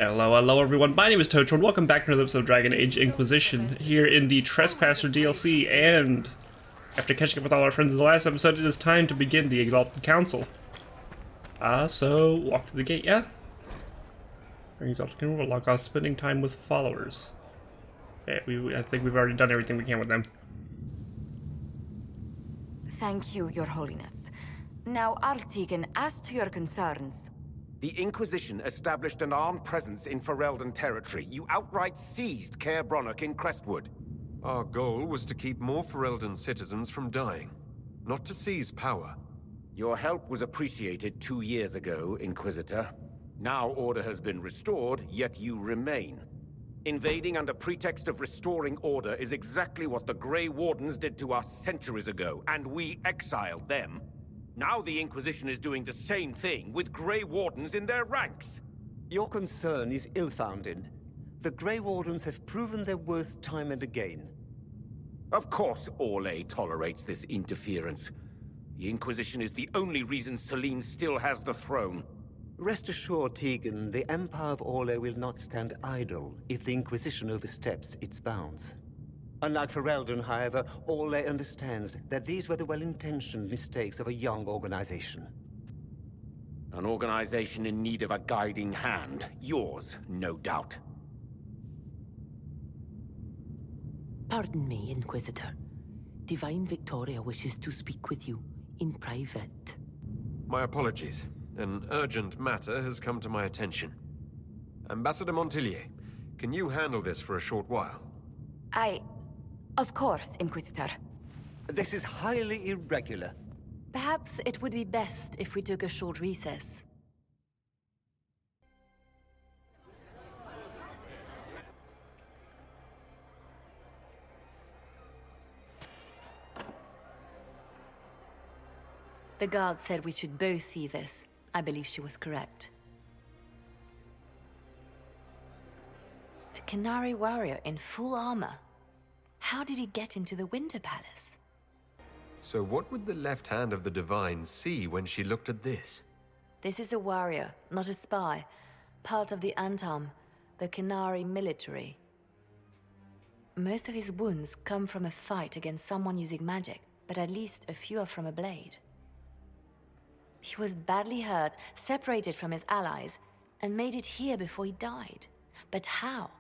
Hello everyone, my name is Tocho and welcome back to another episode of Dragon Age Inquisition here in the Trespasser DLC, and after catching up with all our friends in the last episode, it is time to begin the Exalted Council. So walk through the gate, yeah? Exalted Council will log off spending time with followers. Yeah, I think we've already done everything we can with them. Thank you, Your Holiness. Now, Artigan, as to your concerns... The Inquisition established an armed presence in Ferelden territory. You outright seized Caer Bronach in Crestwood. Our goal was to keep more Ferelden citizens from dying, not to seize power. Your help was appreciated 2 years ago, Inquisitor. Now order has been restored, yet you remain. Invading under pretext of restoring order is exactly what the Grey Wardens did to us centuries ago, and we exiled them. Now the Inquisition is doing the same thing with Grey Wardens in their ranks. Your concern is ill-founded. The Grey Wardens have proven their worth time and again. Of course Orlais tolerates this interference. The Inquisition is the only reason Selene still has the throne. Rest assured, Tegan, the Empire of Orlais will not stand idle if the Inquisition oversteps its bounds. Unlike Ferelden, however, Orlais understands that these were the well-intentioned mistakes of a young organization. An organization in need of a guiding hand. Yours, no doubt. Pardon me, Inquisitor. Divine Victoria wishes to speak with you in private. My apologies. An urgent matter has come to my attention. Ambassador Montillier, can you handle this for a short while? Of course, Inquisitor. This is highly irregular. Perhaps it would be best if we took a short recess. The guard said we should both see this. I believe she was correct. A Canary warrior in full armor. How did he get into the Winter Palace? So what would the left hand of the Divine see when she looked at this? This is a warrior, not a spy. Part of the Antam, the Canary military. Most of his wounds come from a fight against someone using magic, but at least a few are from a blade. He was badly hurt, separated from his allies, and made it here before he died. But how?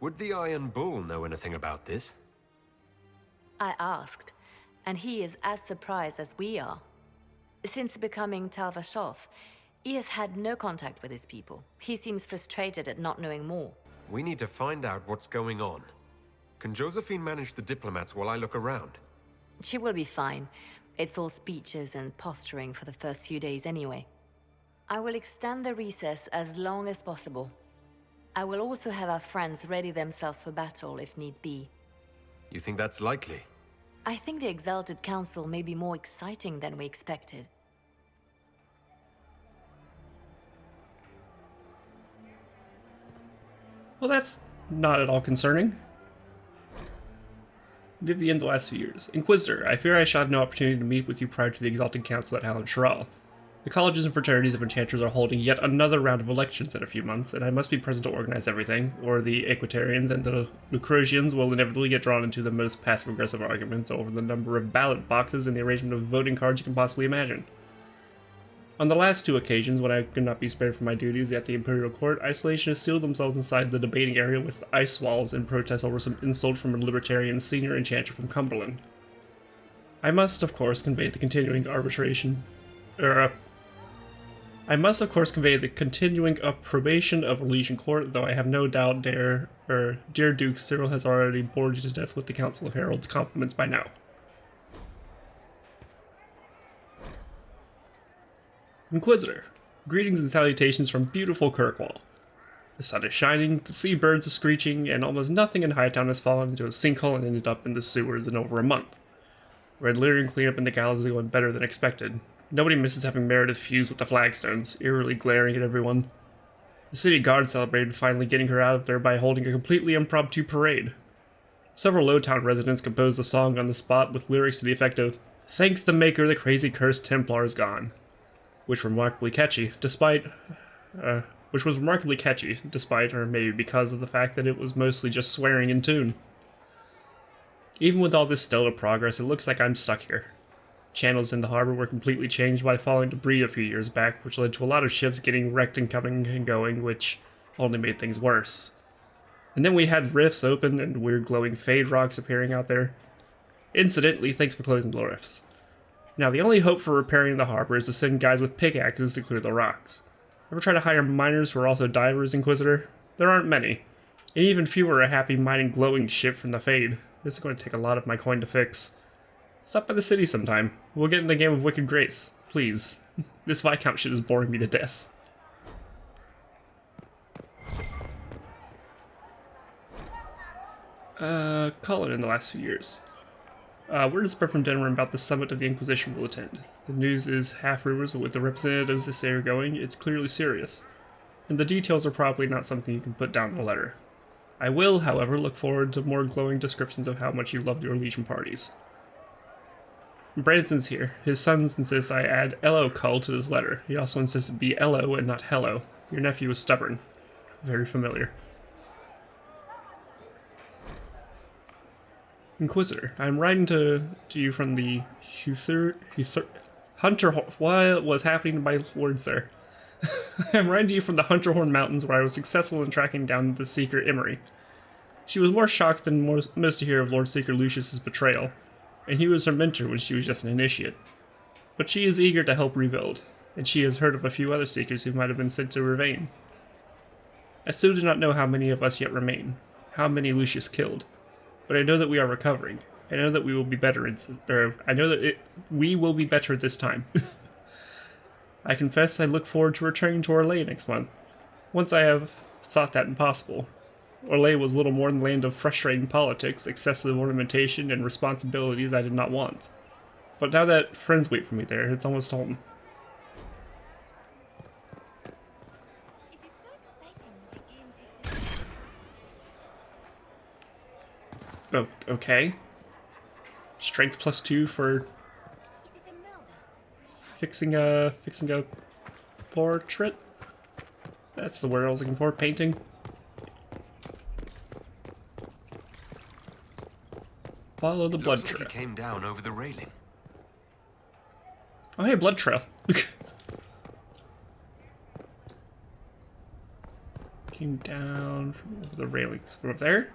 Would the Iron Bull know anything about this? I asked, and he is as surprised as we are. Since becoming Tal Vashoth, he has had no contact with his people. He seems frustrated at not knowing more. We need to find out what's going on. Can Josephine manage the diplomats while I look around? She will be fine. It's all speeches and posturing for the first few days anyway. I will extend the recess as long as possible. I will also have our friends ready themselves for battle if need be. You think that's likely? I think the Exalted Council may be more exciting than we expected. Well, that's not at all concerning. Vivian, the last few years. Inquisitor, I fear I shall have no opportunity to meet with you prior to the Exalted Council at Fen'harel. The colleges and fraternities of enchanters are holding yet another round of elections in a few months, and I must be present to organize everything, or the Equitarians and the Lucretians will inevitably get drawn into the most passive-aggressive arguments over the number of ballot boxes and the arrangement of voting cards you can possibly imagine. On the last two occasions, when I could not be spared from my duties at the Imperial Court, isolationists sealed themselves inside the debating area with ice walls in protest over some insult from a libertarian senior enchanter from Cumberland. I must, of course, convey the continuing approbation of Elysian Court, though I have no doubt dear Duke Cyril has already bored you to death with the Council of Heralds' compliments by now. Inquisitor, greetings and salutations from beautiful Kirkwall. The sun is shining, the seabirds are screeching, and almost nothing in Hightown has fallen into a sinkhole and ended up in the sewers in over a month. Red Lyrian cleanup in the gallows is going better than expected. Nobody misses having Meredith fuse with the flagstones, eerily glaring at everyone. The city guard celebrated finally getting her out of there by holding a completely impromptu parade. Several Lowtown residents composed a song on the spot with lyrics to the effect of, "Thank the Maker, the crazy cursed Templar is gone," which were remarkably catchy, despite which was remarkably catchy, despite, or maybe because of the fact that it was mostly just swearing in tune. Even with all this stellar progress, it looks like I'm stuck here. Channels in the harbor were completely changed by falling debris a few years back, which led to a lot of ships getting wrecked and coming and going, which only made things worse. And then we had rifts open and weird glowing fade rocks appearing out there. Incidentally, thanks for closing the rifts. Now, the only hope for repairing the harbor is to send guys with pickaxes to clear the rocks. Ever try to hire miners who are also divers, Inquisitor? There aren't many. And even fewer are happy mining glowing shit from the fade. This is going to take a lot of my coin to fix. Stop by the city sometime. We'll get in a game of Wicked Grace. Please. This Viscount shit is boring me to death. Call it in the last few years. Word has spread from Denver about the summit of the Inquisition will attend. The news is half rumors, but with the representatives this day are going, it's clearly serious. And the details are probably not something you can put down in a letter. I will, however, look forward to more glowing descriptions of how much you loved your Legion parties. Branson's here. His sons insist I add LO cull to this letter. He also insists it be LO and not hello. Your nephew is stubborn. Very familiar. Inquisitor, I'm writing to you from the Hunter. What was happening to my words there? I'm writing to you from the Hunterhorn Mountains, where I was successful in tracking down the Seeker Emery. She was more shocked than most to hear of Lord Seeker Lucius's betrayal, and he was her mentor when she was just an initiate. But she is eager to help rebuild, and she has heard of a few other Seekers who might have been sent to Ravane. I still do not know how many of us yet remain, how many Lucius killed. But I know that we are recovering. I know that we will be better. We will be better this time. I confess I look forward to returning to Orlais next month. Once I have thought that impossible. Orlais was little more than the land of frustrating politics, excessive ornamentation, and responsibilities I did not want. But now that friends wait for me there, it's almost home. Oh, okay. Strength +2 for fixing a portrait. That's the word I was looking for. Painting. Follow the blood trail. Looks like he came down over the railing. Oh, hey, blood trail. Came down from over the railing. From up there.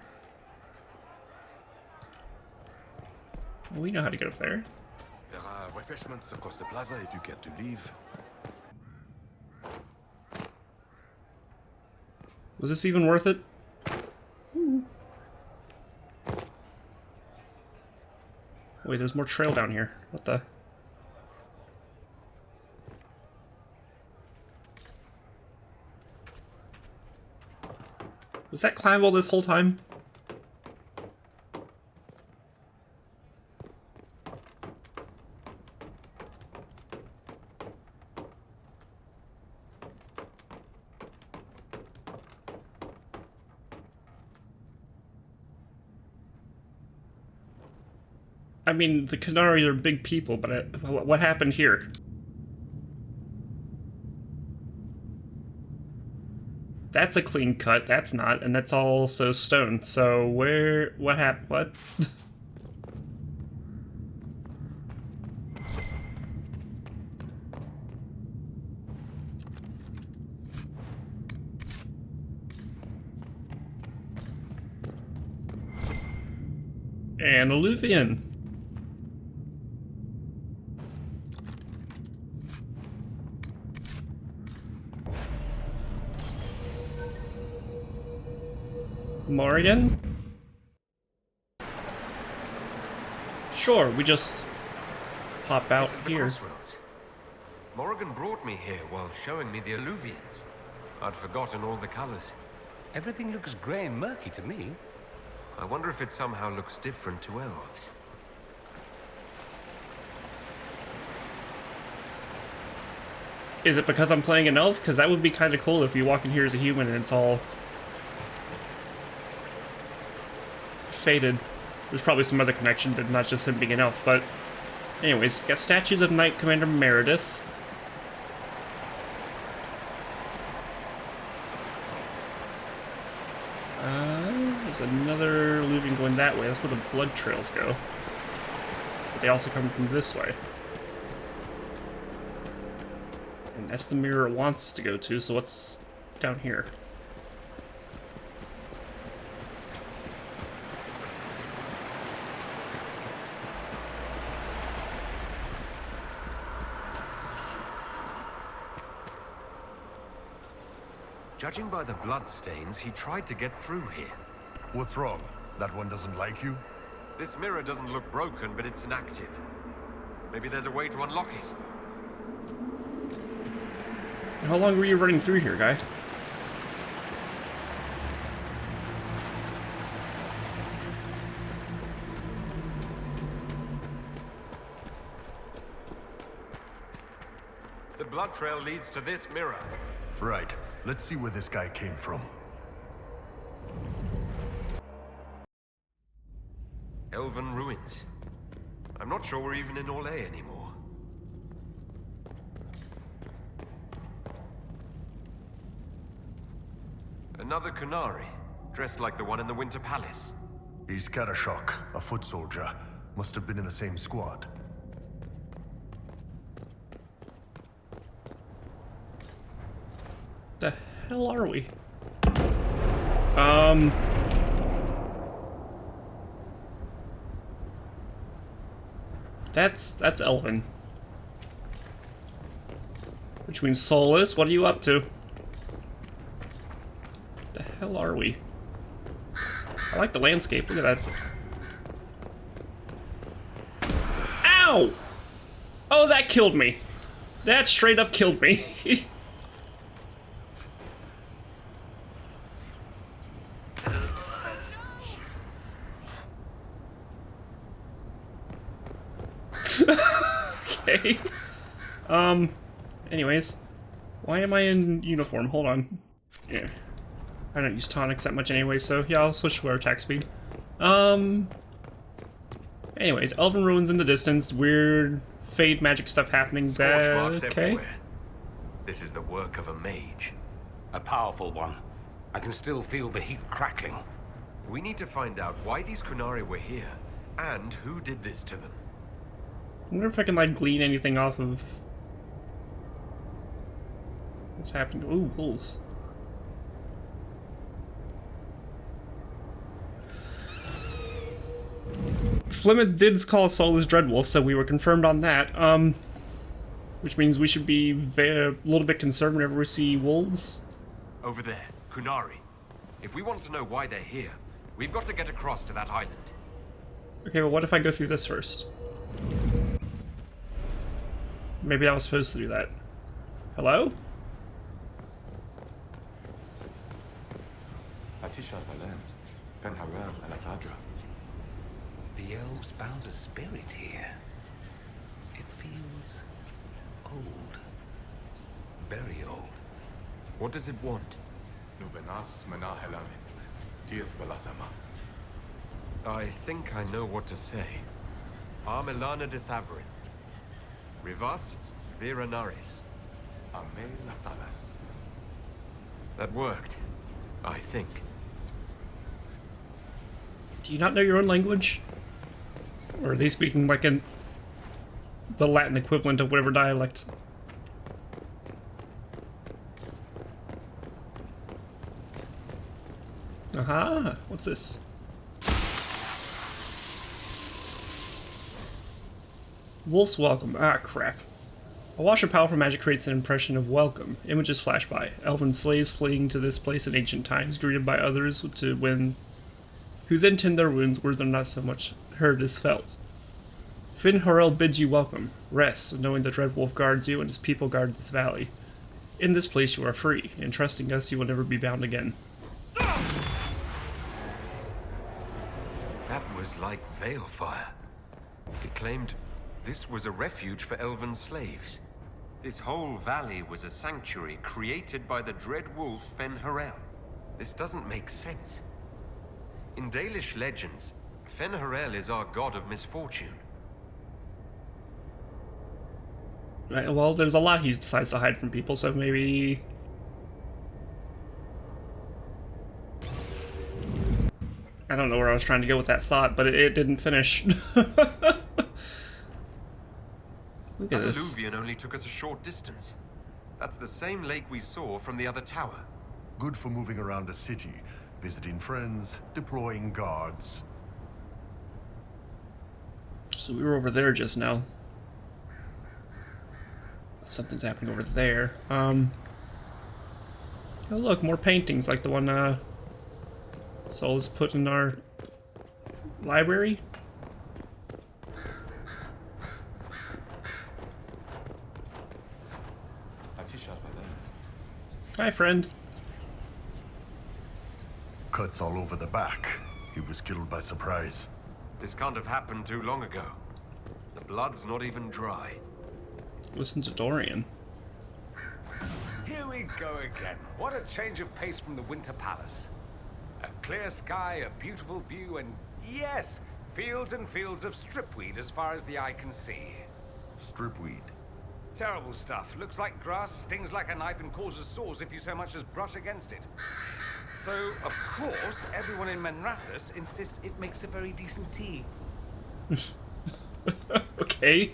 We know how to get up there. There are refreshments across the plaza if you care to leave. Was this even worth it? Ooh. Wait, there's more trail down here. What the? Was that climbable this whole time? I mean, the Qunari are big people, but what happened here? That's a clean cut, that's not, and that's also stone, so what happened, what? And Alluvian. Morrigan? Sure, we just pop out This is the here. crossroads. Morrigan brought me here while showing me the alluvians. I'd forgotten all the colors. Everything looks grey and murky to me. I wonder if it somehow looks different to elves. Is it because I'm playing an elf? Because that would be kind of cool if you walk in here as a human and it's all faded. There's probably some other connection to not just him being an elf, but anyways, got statues of Knight Commander Meredith. There's another looting going that way. That's where the blood trails go. But they also come from this way. And that's the mirror it wants us to go to, so what's down here? Judging by the bloodstains, he tried to get through here. What's wrong? That one doesn't like you? This mirror doesn't look broken, but it's inactive. Maybe there's a way to unlock it. How long were you running through here, guy? The blood trail leads to this mirror. Right. Let's see where this guy came from. Elven ruins. I'm not sure we're even in Orlais anymore. Another Qunari, dressed like the one in the Winter Palace. He's Karashok, a foot soldier. Must have been in the same squad. The hell are we? That's Elven. Which means Soulless, what are you up to? The hell are we? I like the landscape, look at that. Ow! Oh, that killed me. That straight up killed me. Okay. Anyways. Why am I in uniform? Hold on. Yeah. I don't use tonics that much anyway, so yeah, I'll switch to our attack speed. Anyways, Elven Ruins in the distance, weird fade magic stuff happening. Scorch marks Okay. everywhere. This is the work of a mage. A powerful one. I can still feel the heat crackling. We need to find out why these Qunari were here, and who did this to them. I wonder if I can, like, glean anything off of what's happening. Ooh, wolves. Flemeth did call Soulless Dreadwolf, so we were confirmed on that. Which means we should be a little bit concerned whenever we see wolves. Over there, Qunari. If we want to know why they're here, we've got to get across to that island. Okay, well, what if I go through this first? Maybe I was supposed to do that. Hello? The elves bound a spirit here. It feels old. Very old. What does it want? I think I know what to say. Armelana de Thavrin. Rivas Viranaris. That worked. I think. Do you not know your own language? Or are they speaking like the Latin equivalent of whatever dialect? Aha! What's this? Wolf's welcome. Ah, crap. A wash of powerful magic creates an impression of welcome. Images flash by. Elven slaves fleeing to this place in ancient times, greeted by others who then tend their wounds where they're not so much hurt as felt. fen'harel bids you welcome. Rest, knowing the Dreadwolf guards you and his people guard this valley. In this place you are free, and trusting us you will never be bound again. That was like Veilfire. It claimed this was a refuge for elven slaves. This whole valley was a sanctuary created by the dread wolf fen'harel. This doesn't make sense. In Dalish legends, fen'harel is our god of misfortune. Right, well, there's a lot he decides to hide from people, so maybe... I don't know where I was trying to go with that thought, but it didn't finish. Look at That this. alluvion only took us a short distance. That's the same lake we saw from the other tower. Good for moving around a city, visiting friends, deploying guards. So we were over there just now. Something's happening over there. Oh look, more paintings like the one Sol's put in our library. Hi, friend. Cuts all over the back. He was killed by surprise. This can't have happened too long ago. The blood's not even dry. Listen to Dorian. Here we go again. What a change of pace from the Winter Palace. A clear sky, a beautiful view, and yes, fields and fields of stripweed as far as the eye can see. Stripweed. Terrible stuff. Looks like grass, stings like a knife, and causes sores if you so much as brush against it. So, of course, everyone in Manrathus insists it makes a very decent tea. Okay.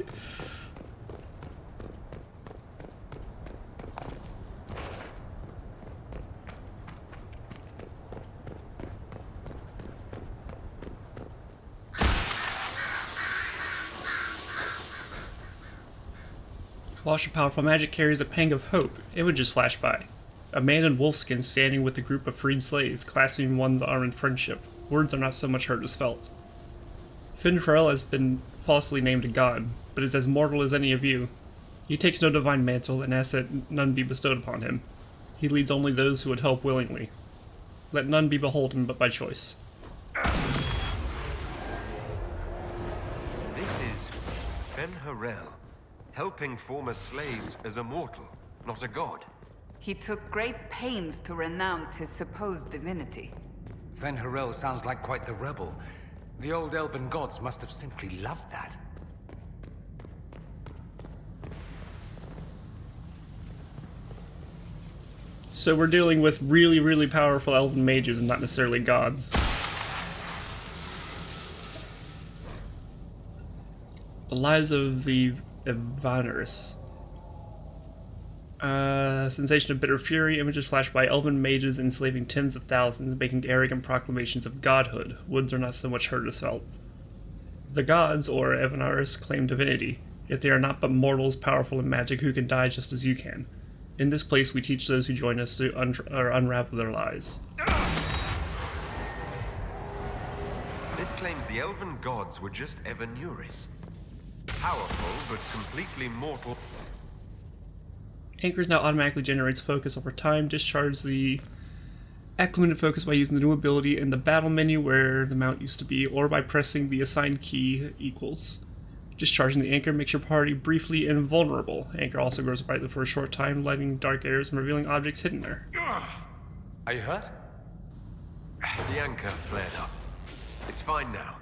Flash of powerful magic carries a pang of hope. Images flash by. A man in wolfskin standing with a group of freed slaves, clasping one's arm in friendship. Words are not so much heard as felt. fen'harel has been falsely named a god, but is as mortal as any of you. He takes no divine mantle and asks that none be bestowed upon him. He leads only those who would help willingly. Let none be beholden but by choice. This is fen'harel, helping former slaves as a mortal, not a god. He took great pains to renounce his supposed divinity. fen'harel sounds like quite the rebel. The old elven gods must have simply loved that. So we're dealing with really, really powerful elven mages and not necessarily gods. The Lies of the Evaneris. Sensation of bitter fury, images flashed by elven mages enslaving tens of thousands, making arrogant proclamations of godhood. Words are not so much heard as felt. The gods, or Evaneris, claim divinity, yet they are not but mortals powerful in magic who can die just as you can. In this place we teach those who join us to unravel their lies. This claims the elven gods were just Evaneris. Powerful, but completely mortal. Anchors now automatically generates focus over time. Discharge the acclimated focus by using the new ability in the battle menu where the mount used to be, or by pressing the assigned key equals. Discharging the anchor makes your party briefly invulnerable. Anchor also grows brightly for a short time, lighting dark areas and revealing objects hidden there. Are you hurt? The anchor flared up. It's fine now.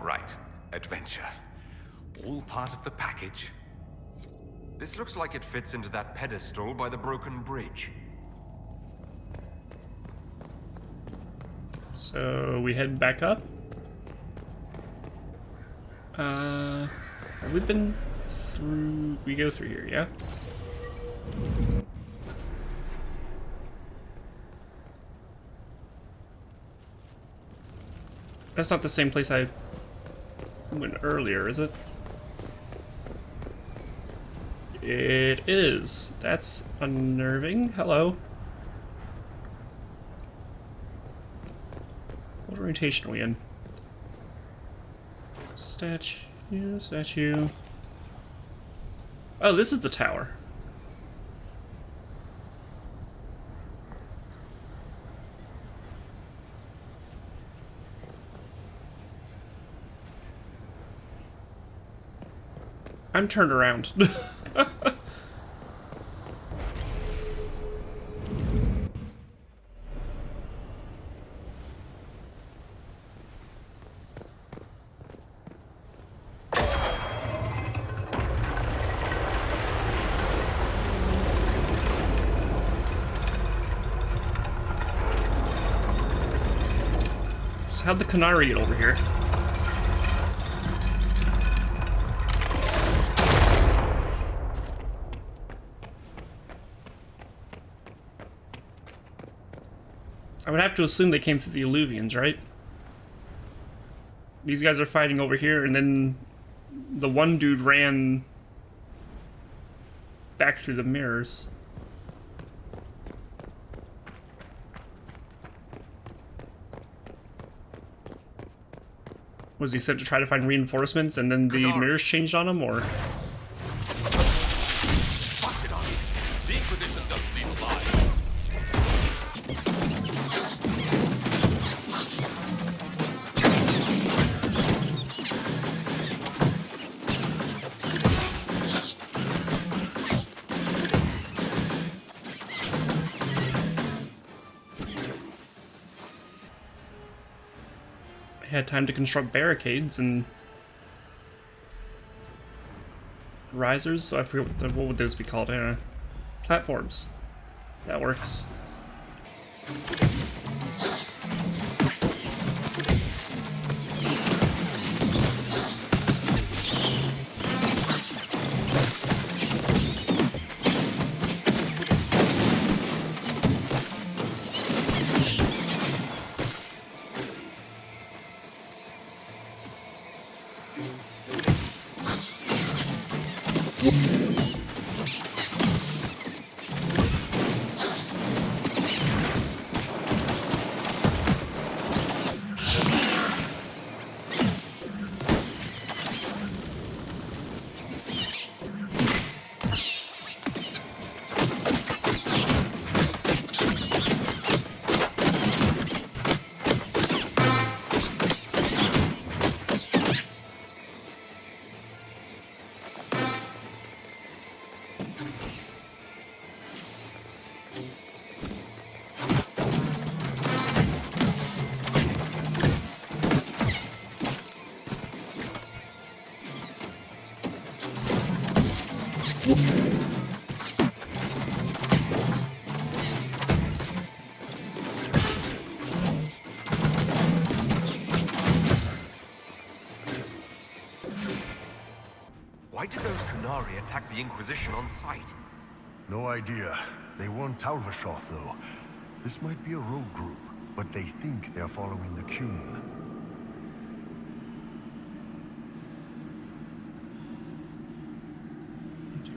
Right. Adventure. All part of the package. This looks like it fits into that pedestal by the broken bridge. So we head back up. Have we been through? We go through here, yeah? That's not the same place I went earlier, is it? It is. That's unnerving. Hello. What orientation are we in? Statue, statue. Oh, this is the tower. I'm turned around. So how'd the Canary get over here? I would have to assume they came through the Illuvians, right? These guys are fighting over here, and then the one dude ran back through the mirrors. Was he sent to try to find reinforcements, and then the mirrors changed on him, or? Fuck it on you. The Inquisition doesn't leave alive. Had time to construct barricades and risers, so I forget what would those be called? Platforms. That works. Why did those Canary attack the Inquisition on sight? No idea. They weren't Talvashoth, though. This might be a rogue group, but they think they're following the Cume.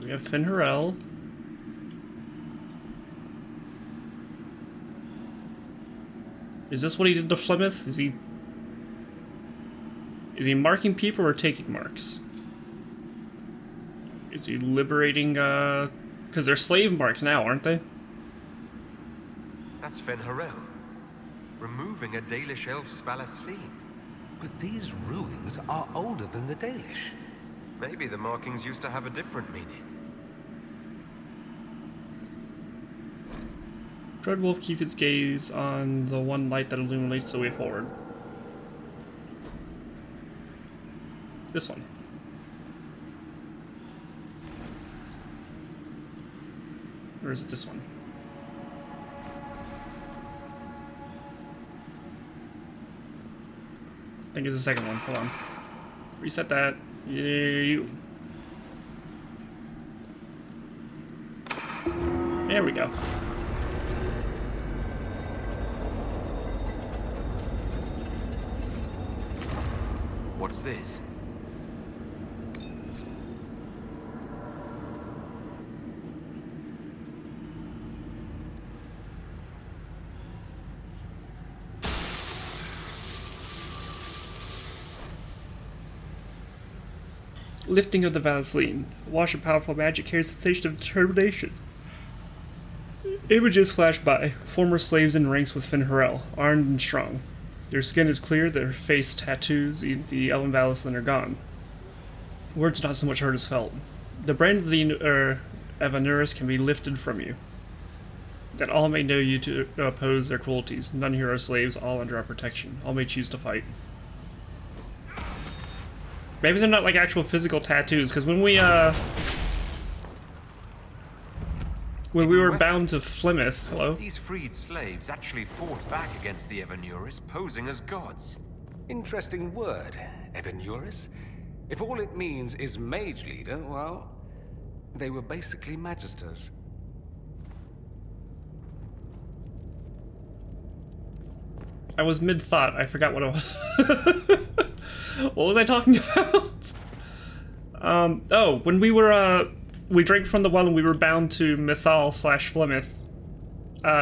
We have fen'harel. Is this what he did to Flemeth? Is he marking people or taking marks? Is he liberating, because they're slave marks now, aren't they? That's fen'harel. Removing a Dalish elf's Valasleen. But these ruins are older than the Dalish. Maybe the markings used to have a different meaning. Dreadwolf, keep its gaze on the one light that illuminates the way forward. This one. Or is it this one? I think it's the second one. Hold on. Reset that. Yeah. There we go. What's this? Lifting of the Valasleen. A wash of powerful magic carries a sensation of determination. Images flash by. Former slaves in ranks with fen'harel, armed and strong. Their skin is clear, their face tattoos, the elven Valasleen are gone. Words not so much hurt as felt. The brand of the Evanuris can be lifted from you. That all may know you to oppose their cruelties. None here are slaves, all under our protection. All may choose to fight. Maybe they're not like actual physical tattoos, because when we When we were bound to Plymouth. Hello? These freed slaves actually fought back against the Evanuris, posing as gods. Interesting word, Evanuris. If all it means is mage leader, well, they were basically magisters. I was mid-thought. I forgot what it was. What was I talking about? Oh, when we were, we drank from the well and we were bound to Mythal/Plymouth.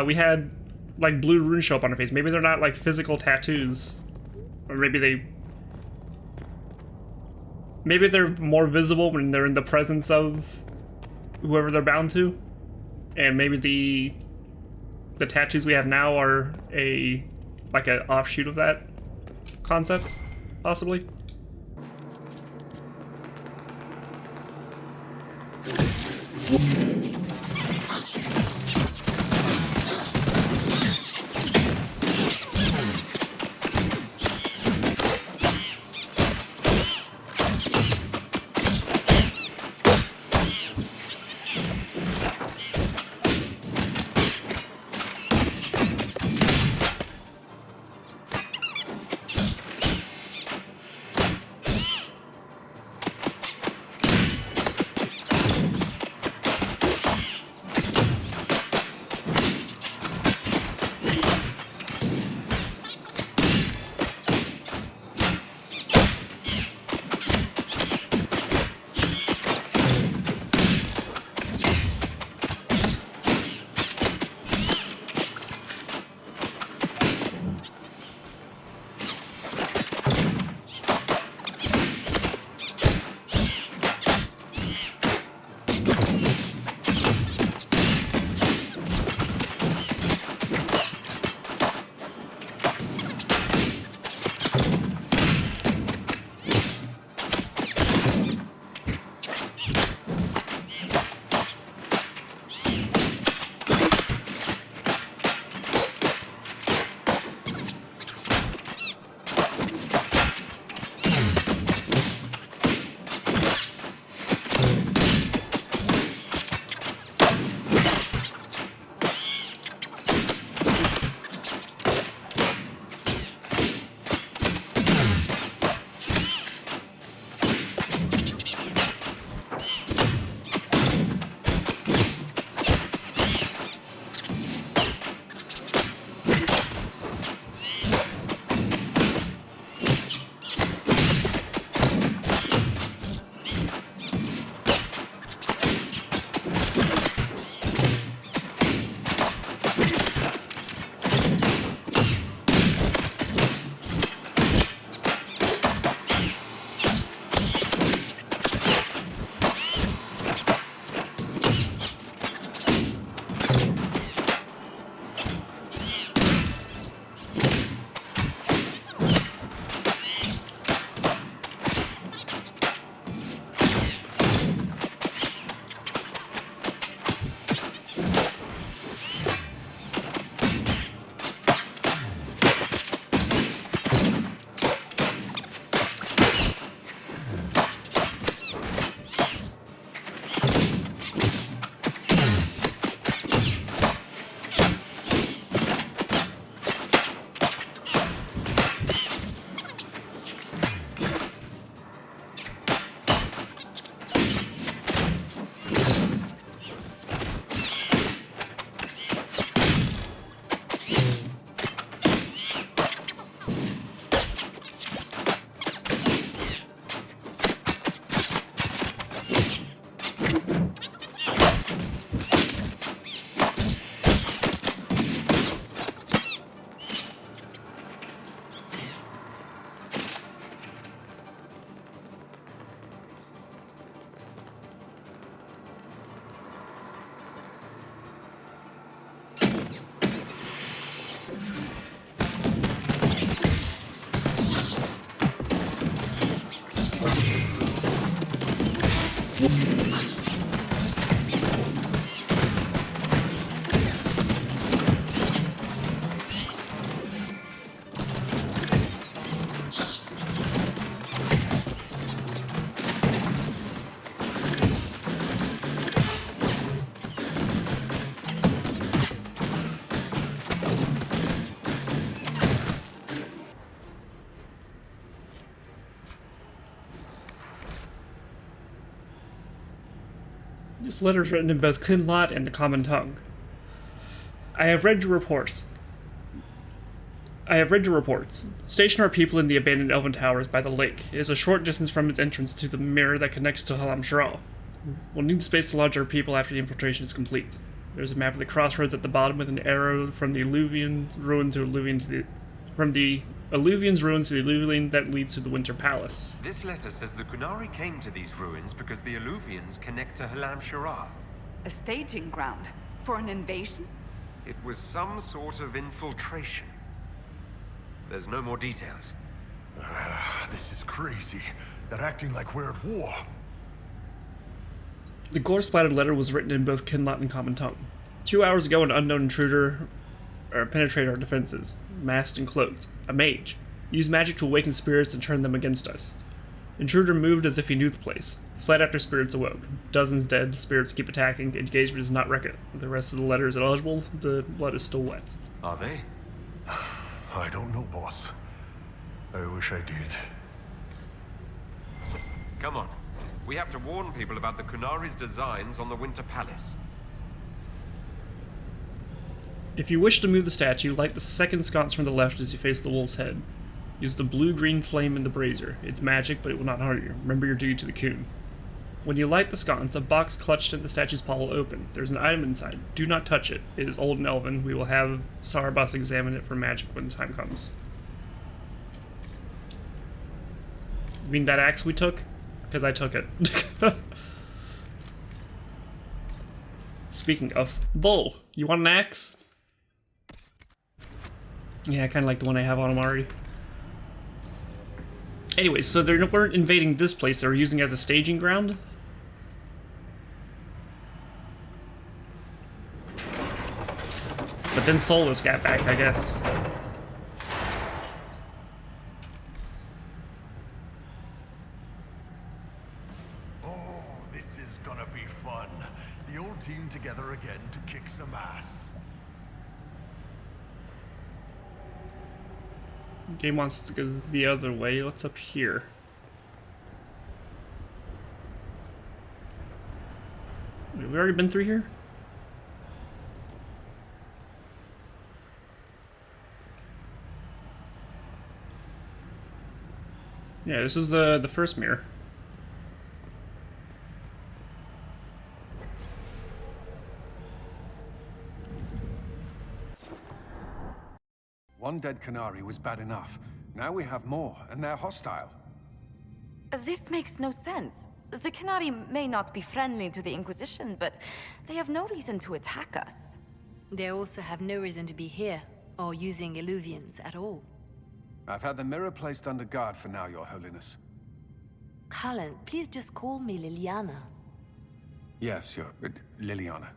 We had, like, blue runes show up on our face. Maybe they're not, like, physical tattoos. Or maybe they're more visible when they're in the presence of whoever they're bound to. And maybe the tattoos we have now are like an offshoot of that concept, possibly. This letter is written in both Kunlat and the common tongue. I have read your reports. Station our people in the abandoned elven towers by the lake. It is a short distance from its entrance to the mirror that connects to fen'harel. We'll need space to lodge our people after the infiltration is complete. There's a map of the crossroads at the bottom with an arrow from the Alluvian's ruin to from the Alluvian's ruins to the Alluvian that leads to the Winter Palace. This letter says the Qunari came to these ruins because the Alluvians connect to Halam-Shara. A staging ground for an invasion? It was some sort of infiltration. There's no more details. This is crazy. They're acting like we're at war. The gore-splattered letter was written in both Kunlat and common tongue. 2 hours ago, an unknown intruder penetrated our defenses, masked and cloaked. A mage. Used magic to awaken spirits and turn them against us. Intruder moved as if he knew the place. Fled after spirits awoke. Dozens dead, spirits keep attacking, engagement is not reckoned. The rest of the letter is ineligible, the blood is still wet. Are they? I don't know, boss. I wish I did. Come on. We have to warn people about the Qunari's designs on the Winter Palace. If you wish to move the statue, light the second sconce from the left as you face the wolf's head. Use the blue-green flame in the brazier. It's magic, but it will not harm you. Remember your duty to the Qun. When you light the sconce, a box clutched in the statue's paw will open. There's an item inside. Do not touch it. It is old and elven. We will have Sarbas examine it for magic when the time comes. You mean that axe we took? Because I took it. Speaking of, Bull, you want an axe? Yeah, I kind of like the one I have on him already. Anyway, so they weren't invading this place, they were using it as a staging ground? But then Solus got back, I guess. Oh, this is gonna be fun. The old team together again to kick some ass. Game wants to go the other way. What's up here? Wait, we've already been through here? Yeah, this is the first mirror. One dead Qunari was bad enough. Now we have more, and they're hostile. This makes no sense. The Qunari may not be friendly to the Inquisition, but they have no reason to attack us. They also have no reason to be here, or using Alluvians at all. I've had the mirror placed under guard for now, Your Holiness. Cullen, please just call me Liliana. Yes, Liliana.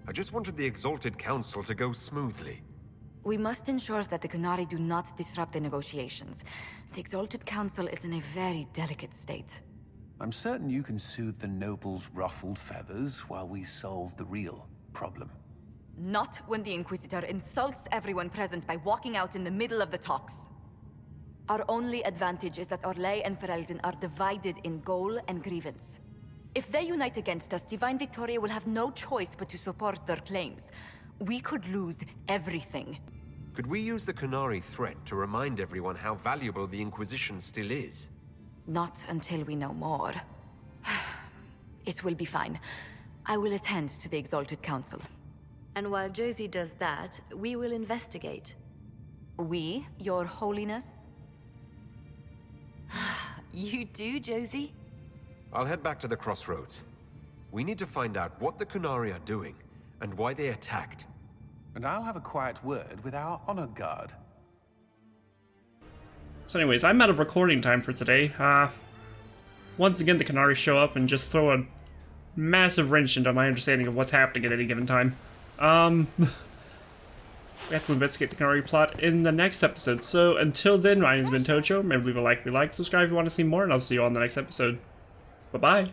I just wanted the Exalted Council to go smoothly. We must ensure that the Qunari do not disrupt the negotiations. The Exalted Council is in a very delicate state. I'm certain you can soothe the nobles' ruffled feathers while we solve the real problem. Not when the Inquisitor insults everyone present by walking out in the middle of the talks. Our only advantage is that Orlais and Ferelden are divided in goal and grievance. If they unite against us, Divine Victoria will have no choice but to support their claims. We could lose everything. Could we use the Qunari threat to remind everyone how valuable the Inquisition still is? Not until we know more. It will be fine. I will attend to the Exalted Council. And while Josie does that, we will investigate. We, Your Holiness? You do, Josie? I'll head back to the crossroads. We need to find out what the Qunari are doing, and why they attacked. And I'll have a quiet word with our honor guard. So anyways, I'm out of recording time for today. Once again, the Qunari show up and just throw a massive wrench into my understanding of what's happening at any given time. We have to investigate the Qunari plot in the next episode. So until then, my name's been Tocho. Remember to leave a like if you like, subscribe if you want to see more, and I'll see you on the next episode. Bye-bye.